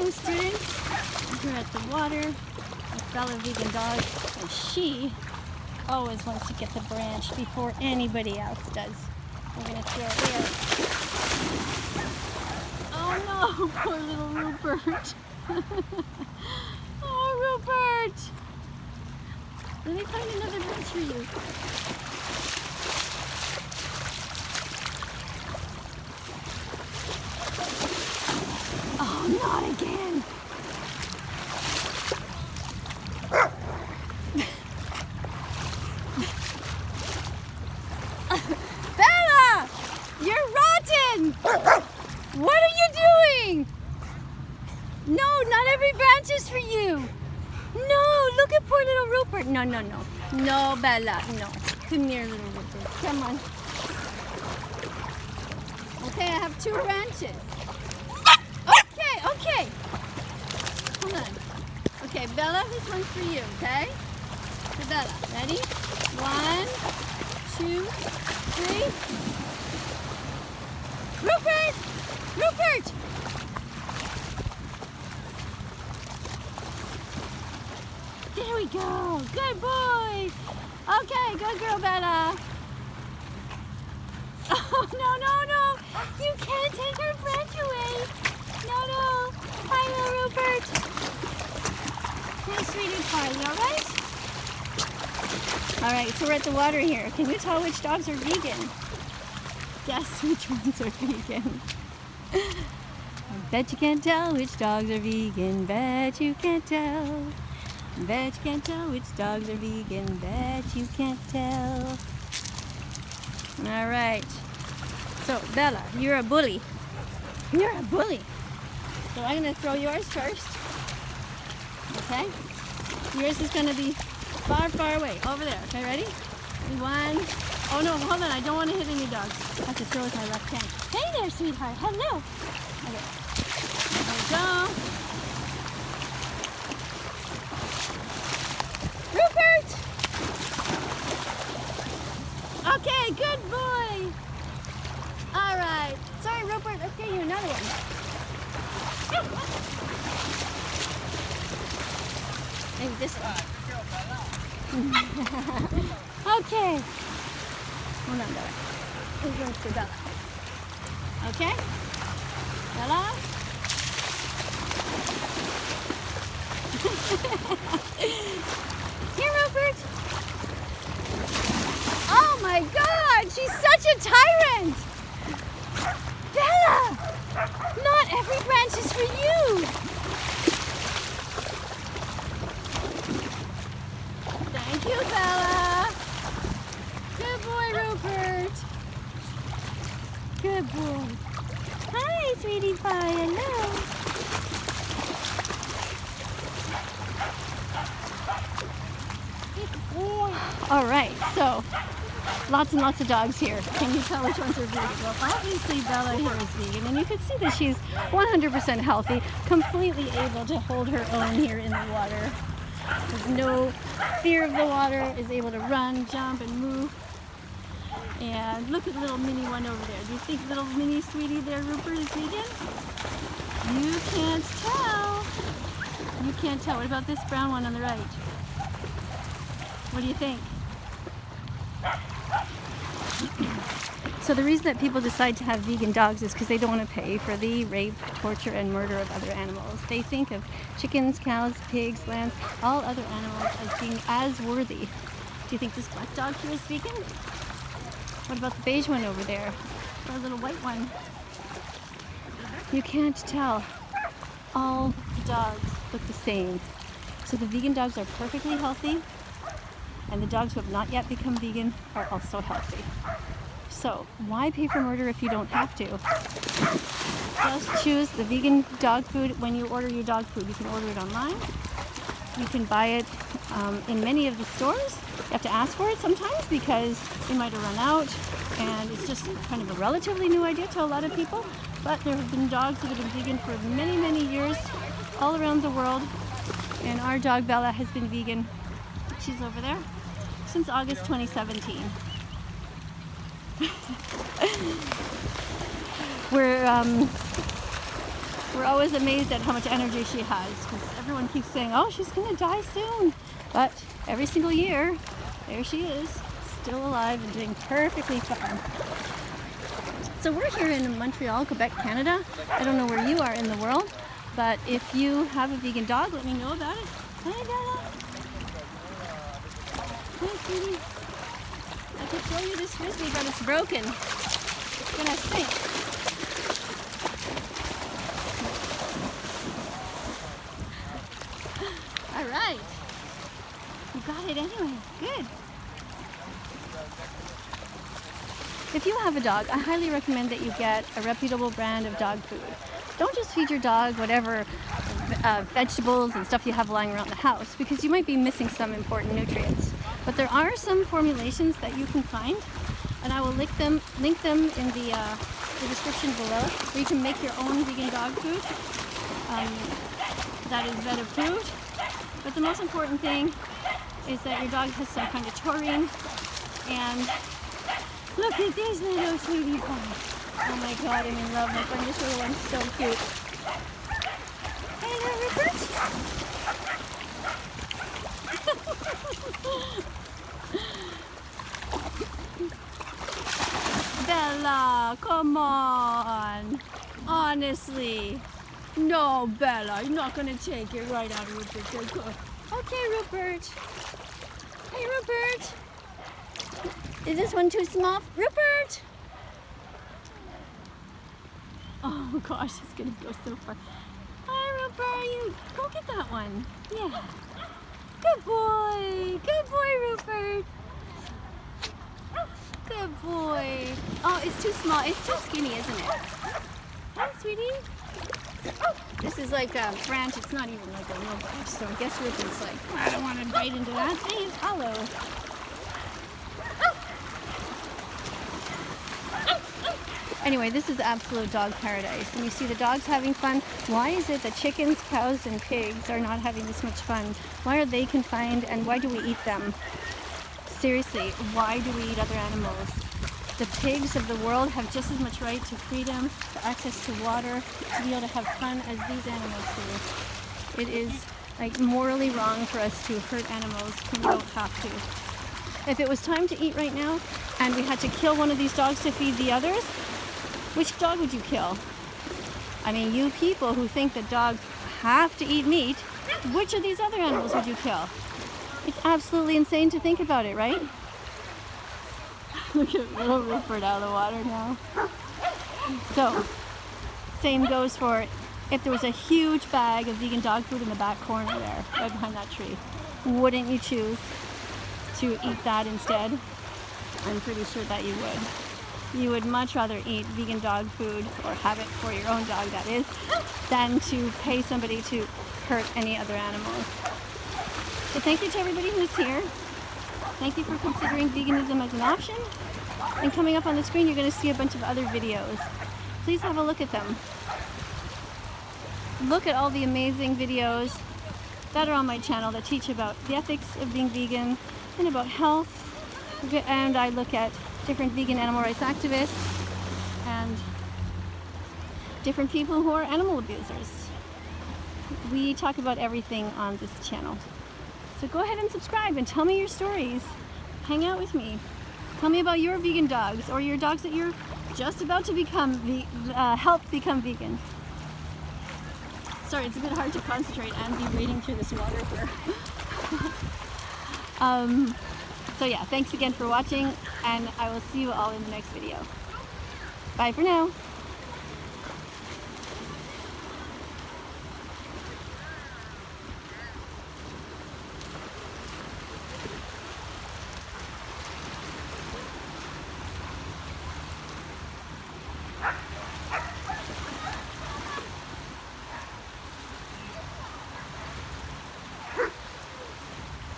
afternoon, students. We're at the water with Bella Vegan Dog, and she always wants to get the branch before anybody else does. We're gonna throw it here. Oh no, poor little Rupert. Oh, Rupert. Let me find another branch for you. Oh, not again. Bella! You're rotten! What are you doing? No, not every branch is for you. No, look at poor little Rupert. No, no, no. No, Bella, no. Come here, little Rupert. Come on. Okay, I have 2 branches. Okay. Hold on. Okay, Bella, this one's for you, okay? So Bella, ready? 1, 2, 3. Rupert! Rupert! There we go. Good boy. Okay, good girl, Bella. Oh, no. You can't take her branch away. No. Hi, little Rupert. Hey, sweetie pie, you all right? All right, so we're at the water here. Can you tell which dogs are vegan? Guess which ones are vegan. I bet you can't tell which dogs are vegan. Bet you can't tell. Bet you can't tell which dogs are vegan. Bet you can't tell. All right. So, Bella, you're a bully. You're a bully. So I'm going to throw yours first. Okay? Yours is going to be far, far away. Over there. Okay, ready? 1. Oh, no, hold on. I don't want to hit any dogs. I have to throw with my left hand. Hey there, sweetheart. Hello. Okay. There we go. Rupert! Okay, good boy. All right. Sorry, Rupert. Let's get you another one. Maybe this one. Okay. Hold on, Bella. This one's for Bella. Okay? Bella? Here, Rupert. Oh my God, she's such a tyrant. Bella, not every branch is for you. Thank you, Bella. Good boy, Rupert. Good boy. Hi, sweetie pie. Hello. All right, so lots and lots of dogs here. Can you tell which ones are vegan? Well, obviously Bella here is vegan, and you can see that she's 100% healthy, completely able to hold her own here in the water. There's no fear of the water, is able to run, jump, and move. And look at the little mini one over there. Do you think little mini sweetie there, Rupert, is vegan? You can't tell. You can't tell. What about this brown one on the right? What do you think? So the reason that people decide to have vegan dogs is because they don't want to pay for the rape, torture, and murder of other animals. They think of chickens, cows, pigs, lambs, all other animals as being as worthy. Do you think this black dog here is vegan? What about the beige one over there? Or a little white one? You can't tell. All the dogs look the same. So the vegan dogs are perfectly healthy, and the dogs who have not yet become vegan are also healthy. So why pay for murder if you don't have to? Just choose the vegan dog food when you order your dog food. You can order it online. You can buy it in many of the stores. You have to ask for it sometimes because they might have run out, and it's just kind of a relatively new idea to a lot of people. But there have been dogs that have been vegan for many, many years all around the world, and our dog Bella has been vegan. She's over there since August 2017. we're always amazed at how much energy she has, because everyone keeps saying, oh, she's gonna die soon. But every single year, there she is, still alive and doing perfectly fine. So we're here in Montreal, Quebec, Canada. I don't know where you are in the world, but if you have a vegan dog, let me know about it. Hi, Bella. Hi, sweetie. I could show you this frisbee, but it's broken. It's gonna sink. All right. You got it anyway. Good. If you have a dog, I highly recommend that you get a reputable brand of dog food. Don't just feed your dog whatever vegetables and stuff you have lying around the house, because you might be missing some important nutrients. But there are some formulations that you can find, and I will link them in the description below, where you can make your own vegan dog food that is vet approved. But the most important thing is that your dog has some kind of taurine. And look at these little sweetie pies. Oh my god, I'm in love with them. This little one's so cute. Hey there, Rupert. Bella, come on. Honestly. No, Bella, you're not going to take it right out of Rupert. Okay, Rupert. Hey, Rupert. Is this one too small? Rupert! Oh gosh, it's going to go so far. Hi, Rupert. You go get that one. Yeah. Good boy. Good boy, Rupert. Good boy. Oh, it's too small. It's too skinny, isn't it? Hi, sweetie. This is like a branch. It's not even like a real branch. So I guess Rupert's like, I don't want to bite into that. Hey, it's hollow. Anyway, this is absolute dog paradise. And you see the dogs having fun. Why is it that chickens, cows, and pigs are not having this much fun? Why are they confined, and why do we eat them? Seriously, why do we eat other animals? The pigs of the world have just as much right to freedom, to access to water, to be able to have fun as these animals do. It is like morally wrong for us to hurt animals when we don't have to. If it was time to eat right now, and we had to kill one of these dogs to feed the others, which dog would you kill? I mean, you people who think that dogs have to eat meat, which of these other animals would you kill? It's absolutely insane to think about it, right? Look at little Rupert out of the water now. So, same goes for if there was a huge bag of vegan dog food in the back corner there, right behind that tree. Wouldn't you choose to eat that instead? I'm pretty sure that you would. You would much rather eat vegan dog food, or have it for your own dog, that is, than to pay somebody to hurt any other animals. So thank you to everybody who's here. Thank you for considering veganism as an option. And coming up on the screen, you're going to see a bunch of other videos. Please have a look at them. Look at all the amazing videos that are on my channel that teach about the ethics of being vegan and about health. And I look at different vegan animal rights activists and different people who are animal abusers. We talk about everything on this channel. So go ahead and subscribe and tell me your stories. Hang out with me. Tell me about your vegan dogs, or your dogs that you're just about to become help become vegan. Sorry, it's a bit hard to concentrate and be wading through this water here. So yeah, thanks again for watching, and I will see you all in the next video. Bye for now.